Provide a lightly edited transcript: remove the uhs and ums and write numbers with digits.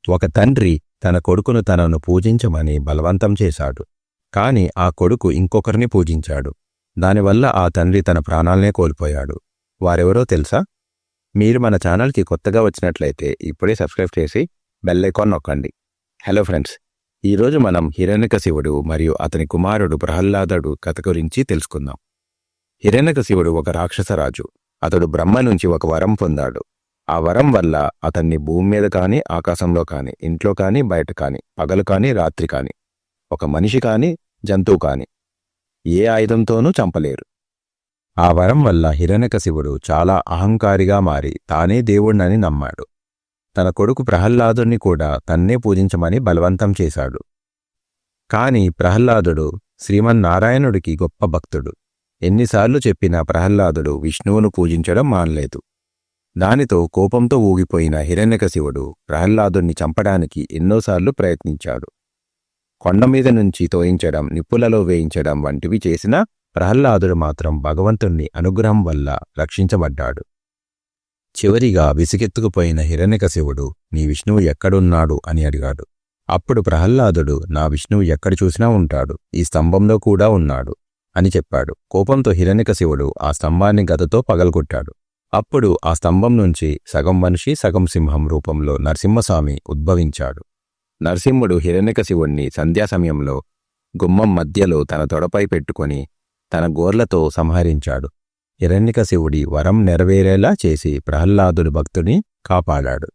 ఒక తండ్రి తన కొడుకును తనను పూజించమని బలవంతం చేశాడు. కాని ఆ కొడుకు ఇంకొకరిని పూజించాడు. దానివల్ల ఆ తండ్రి తన ప్రాణాలనే కోల్పోయాడు. వారెవరో తెలుసా? మీరు మన ఛానల్కి కొత్తగా వచ్చినట్లయితే ఇప్పుడే సబ్స్క్రైబ్ చేసి బెల్ ఐకాన్ నొక్కండి. హలో ఫ్రెండ్స్, ఈరోజు మనం హిరణ్యకశిపుడు మరియు అతని కుమారుడు ప్రహ్లాదుడు కథ గురించి తెలుసుకుందాం. హిరణ్యకశిపుడు ఒక రాక్షసరాజు. అతడు బ్రహ్మ నుంచి ఒక వరం పొందాడు. ఆ వరం వల్ల అతన్ని భూమి మీద కానీ, ఆకాశంలో కానీ, ఇంట్లో కానీ, బయట కానీ, పగలు కానీ, రాత్రి కానీ, ఒక మనిషి కానీ, జంతువు కానీ ఏ ఆయుధంతోనూ చంపలేరు. ఆ వరం వల్ల హిరణ్యకశిపుడు చాలా అహంకారిగా మారి తానే దేవుణ్ణని నమ్మాడు. తన కొడుకు ప్రహ్లాదుని కూడా తన్నే పూజించమని బలవంతం చేశాడు. కాని ప్రహ్లాదుడు శ్రీమన్నారాయణుడికి గొప్ప భక్తుడు. ఎన్నిసార్లు చెప్పినా ప్రహ్లాదుడు విష్ణువును పూజించడం మానలేదు. దానితో కోపంతో ఊగిపోయిన హిరణ్యకశిపుడు ప్రహ్లాదుని చంపడానికి ఎన్నోసార్లు ప్రయత్నించాడు. కొండమీద నుంచి తోయించడం, నిప్పులలో వేయించడం వంటివి చేసినా ప్రహ్లాదుడు మాత్రం భగవంతుణ్ణి అనుగ్రహం వల్ల రక్షించబడ్డాడు. చివరిగా విసిగెత్తుకుపోయిన హిరణ్యకశిపుడు, నీ విష్ణువు ఎక్కడున్నాడు అని అడిగాడు. అప్పుడు ప్రహ్లాదుడు, నా విష్ణువు ఎక్కడ చూసినా ఉంటాడు, ఈ స్తంభంలో కూడా ఉన్నాడు అని చెప్పాడు. కోపంతో హిరణ్యకశిపుడు ఆ స్తంభాన్ని గదతో పగలగొట్టాడు. అప్పుడు ఆ స్తంభం నుంచి సగం మనిషి సగం సింహం రూపంలో నరసింహస్వామి ఉద్భవించాడు. నరసింహుడు హిరణ్యకశిపుణ్ణి సంధ్యా సమయంలో గుమ్మం మధ్యలో తన తొడపై పెట్టుకొని తన గోర్లతో సంహరించాడు. హిరణ్యకశిపుడి వరం నెరవేరేలా చేసి ప్రహ్లాదుడి భక్తుని కాపాడాడు.